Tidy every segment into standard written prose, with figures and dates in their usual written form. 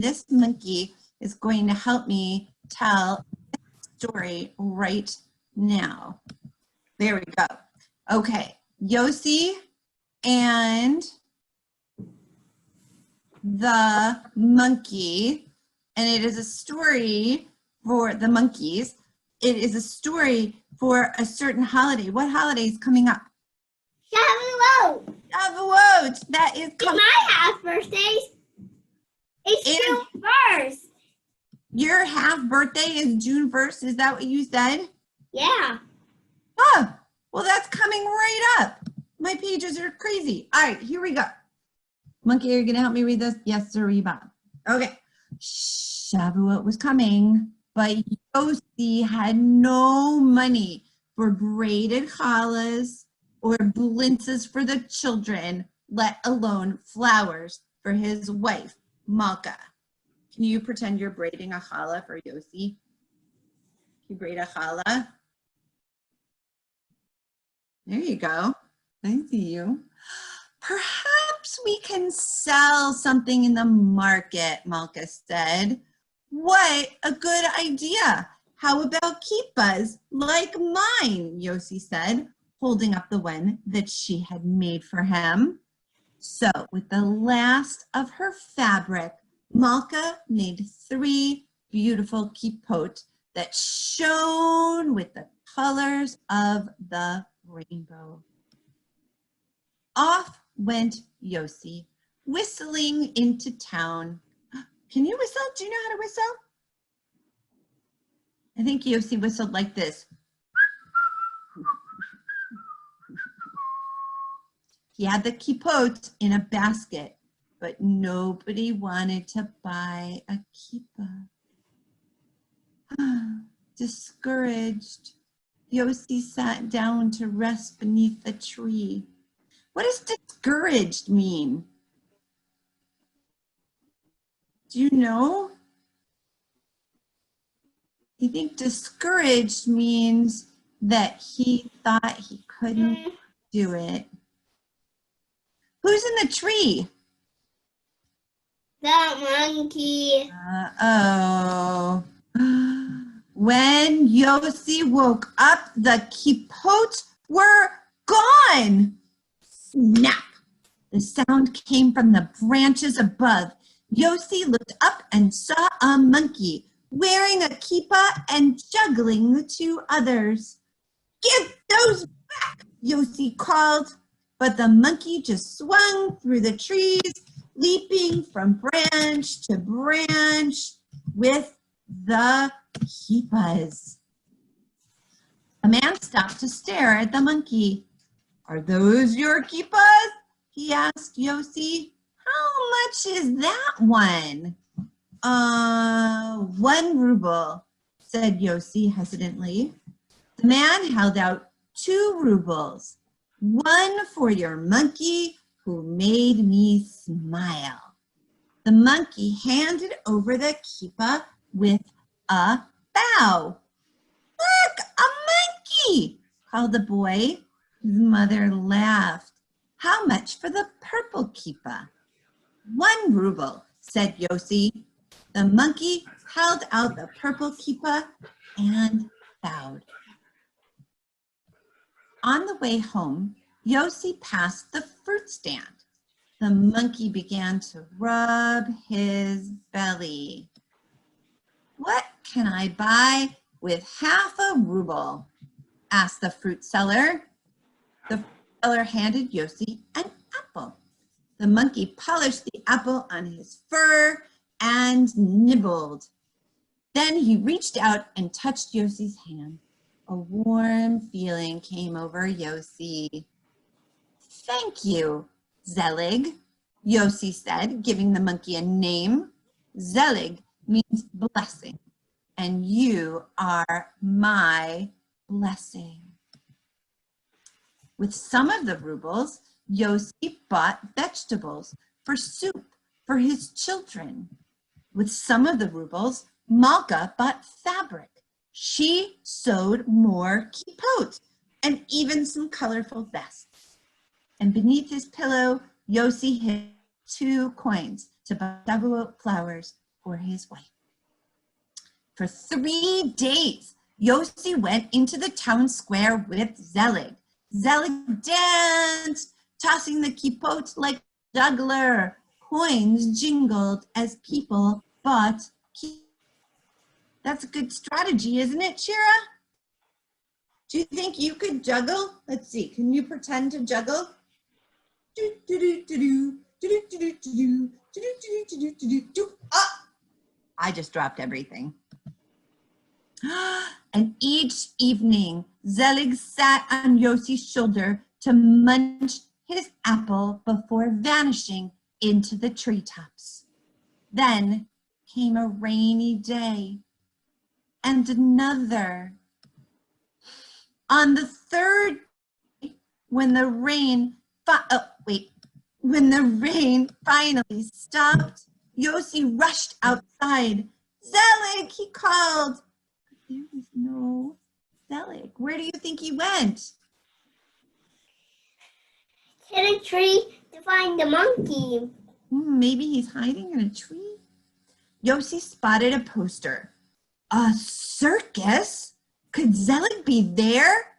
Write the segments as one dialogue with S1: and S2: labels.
S1: this monkey is going to help me tell a story right now. There we go. Okay, Yossi and the monkey, and it is a story for the monkeys. It is a story for a certain holiday. What holiday is coming up?
S2: Shavuot.
S1: Shavuot. That is coming.
S2: My half birthday. It's June 1st.
S1: Your half birthday is June 1st. Is that what you said?
S2: Yeah.
S1: Oh, well, that's coming right up. My pages are crazy. All right, here we go. Monkey, are you going to help me read this? Yes, sir, Bob. Okay. Shavuot was coming, but Yossi had no money for braided challahs or blintzes for the children, let alone flowers for his wife, Malka. Can you pretend you're braiding a challah for Yossi? Can you braid a challah? There you go. I see you. Perhaps we can sell something in the market, Malka said. What a good idea. How about kippas like mine, Yossi said, holding up the one that she had made for him. So with the last of her fabric, Malka made 3 beautiful kippot that shone with the colors of the rainbow. Off went Yossi, whistling into town. Can you whistle? Do you know how to whistle? I think Yossi whistled like this. He had the kippot in a basket, but nobody wanted to buy a kippah. Discouraged, Yossi sat down to rest beneath a tree. What does discouraged mean? Do you know? I think discouraged means that he thought he couldn't do it. Who's in the tree?
S2: The monkey.
S1: Uh-oh. When Yossi woke up, the kippot were gone. Snap! The sound came from the branches above. Yossi looked up and saw a monkey wearing a kippah and juggling the 2 others. Give those back, Yossi called. But the monkey just swung through the trees, leaping from branch to branch with the kippahs. A man stopped to stare at the monkey. Are those your kippahs? He asked Yossi. How much is that one? 1 ruble, said Yossi hesitantly. The man held out 2 rubles. 1 for your monkey who made me smile. The monkey handed over the kippah with a bow. Look, a monkey, called the boy. His mother laughed. How much for the purple kippah? 1 ruble, said Yossi. The monkey held out the purple kippah and bowed. On the way home, Yossi passed the fruit stand. The monkey began to rub his belly. What can I buy with half a ruble? Asked the fruit seller. The fruit seller handed Yossi an apple. The monkey polished the apple on his fur and nibbled. Then he reached out and touched Yossi's hand. A warm feeling came over Yossi. Thank you, Zelig, Yossi said, giving the monkey a name. Zelig means blessing, and you are my blessing. With some of the rubles, Yossi bought vegetables for soup for his children. With some of the rubles, Malka bought fabric. She sewed more kippot and even some colorful vests. And beneath his pillow, Yossi hid 2 coins to buy Shavuot flowers for his wife. For 3 days, Yossi went into the town square with Zelig. Zelig danced, tossing the kippot like a juggler. Coins jingled as people bought kippot. That's a good strategy, isn't it, Shira? Do you think you could juggle? Let's see. Can you pretend to juggle? Ah! I just dropped everything. And each evening, Zelig sat on Yossi's shoulder to munch his apple before vanishing into the treetops. Then came a rainy day and another. On the third day, when the rain finally stopped, Yossi rushed outside. Zelig, he called. There was no Zelig. Where do you think he went?
S2: To the tree to find the monkey.
S1: Maybe he's hiding in a tree. Yossi spotted a poster. A circus? Could Zelig be there?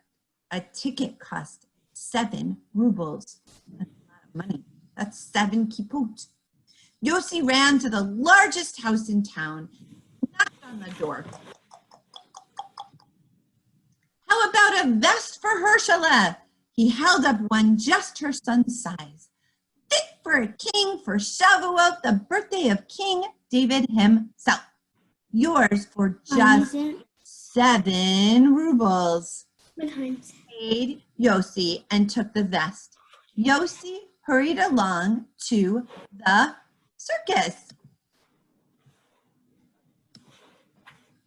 S1: A ticket cost 7 rubles. That's a lot of money. That's 7 kippot. Yossi ran to the largest house in town, knocked on the door. How about a vest for Herschela? He held up one just her son's size. Fit for a king for Shavuot, the birthday of King David himself. Yours for just 7 rubles. Paid Yossi and took the vest. Yossi hurried along to the circus.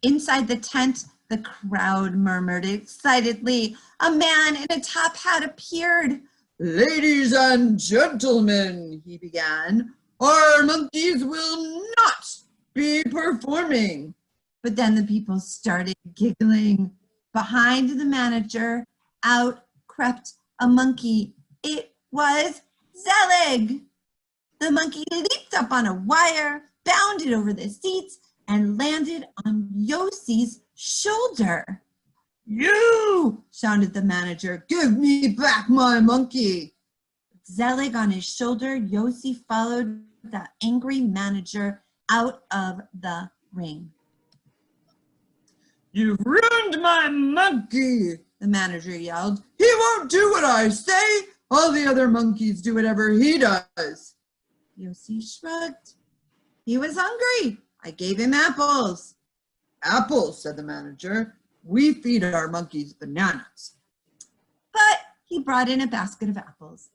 S1: Inside the tent, the crowd murmured excitedly. A man in a top hat appeared. "Ladies and gentlemen," he began, "our monkeys will not be performing." But then the people started giggling. Behind the manager, out crept a monkey. It was Zelig. The monkey leaped up on a wire, bounded over the seats, and landed on Yossi's shoulder. "You!" shouted the manager. "Give me back my monkey!" Zelig on his shoulder, Yossi followed the angry manager out of the ring. "You've ruined my monkey," the manager yelled. "He won't do what I say. All the other monkeys do whatever he does." Yossi shrugged. "He was hungry. I gave him apples." "Apples," said the manager. "We feed our monkeys bananas." But he brought in a basket of apples.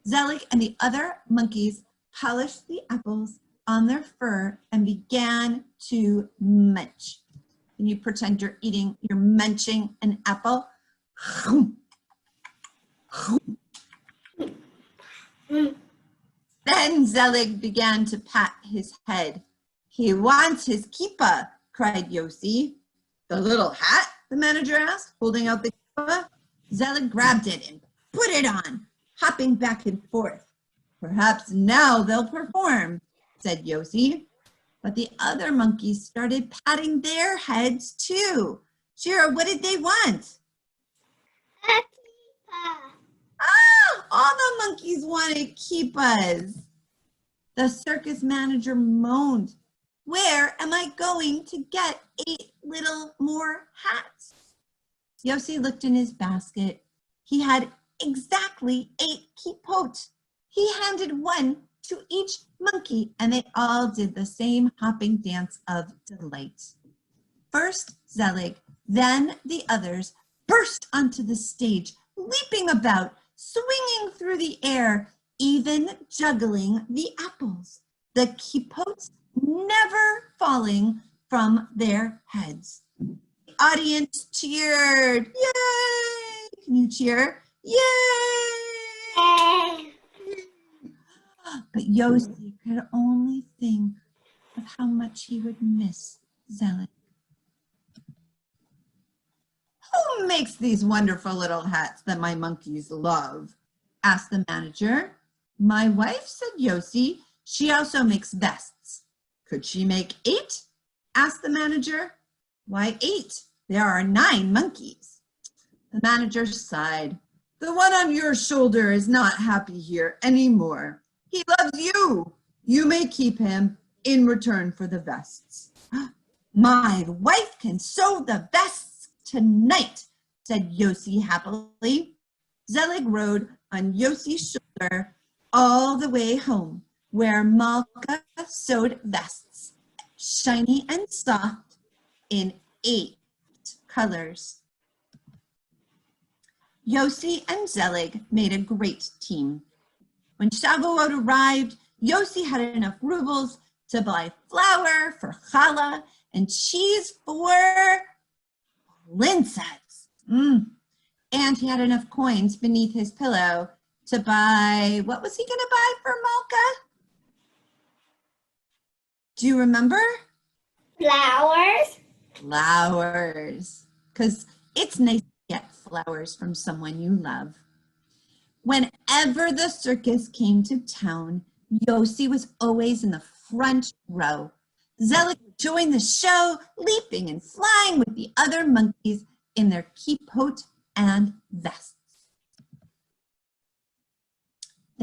S1: Zelig and the other monkeys polished the apples on their fur and began to munch. Can you pretend you're munching an apple? Then Zelig began to pat his head. "He wants his kippah," cried Yossi. "The little hat?" the manager asked, holding out the kippah. Zelig grabbed it and put it on, hopping back and forth. "Perhaps now they'll perform," said Yossi. But the other monkeys started patting their heads too. Shira, what did they want?
S2: A kippah.
S1: Oh, all the monkeys wanted kippahs. The circus manager moaned. "Where am I going to get 8 little more hats?" Yossi looked in his basket. He had exactly 8 kippot. He handed one to each monkey, and they all did the same hopping dance of delight. First Zelig, then the others burst onto the stage, leaping about, swinging through the air, even juggling the apples, the kippots never falling from their heads. The audience cheered. Yay! Can you cheer? Yay! But Yossi could only think of how much he would miss Zelig. "Who makes these wonderful little hats that my monkeys love?" asked the manager. "My wife," said Yossi. "She also makes vests. Could she make 8? Asked the manager. Why 8? There are 9 monkeys. The manager sighed. The one on your shoulder is not happy here anymore. He loves you. You may keep him in return for the vests. My wife can sew the vests tonight, said Yossi happily. Zelig rode on Yossi's shoulder all the way home, where Malka sewed vests, shiny and soft, in 8 colors. Yossi and Zelig made a great team. When Shavuot arrived, Yossi had enough rubles to buy flour for challah and cheese for princess. And he had enough coins beneath his pillow to buy, what was he going to buy for Malka? Do you remember?
S2: Flowers.
S1: Flowers, because it's nice to get flowers from someone you love. Whenever the circus came to town, Yossi was always in the front row. Zelig would join the show, leaping and flying with the other monkeys in their kippot and vests.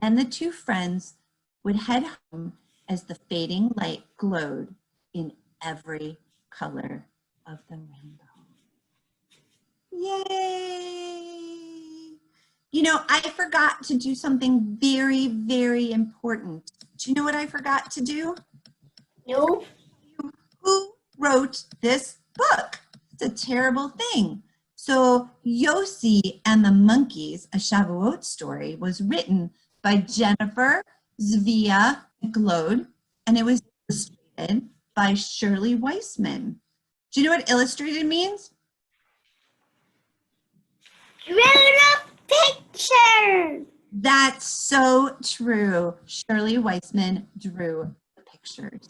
S1: Then the two friends would head home as the fading light glowed in every color of the rainbow. Yay! You know, I forgot to do something very, very important. Do you know what I forgot to do?
S2: Nope.
S1: Who wrote this book? It's a terrible thing. So Yossi and the Monkeys, a Shavuot story, was written by Jennifer Tzivia MacLeod, and it was illustrated by Shirley Waisman. Do you know what illustrated means?
S2: Drew a picture.
S1: That's so true. Shirley Waisman drew the pictures.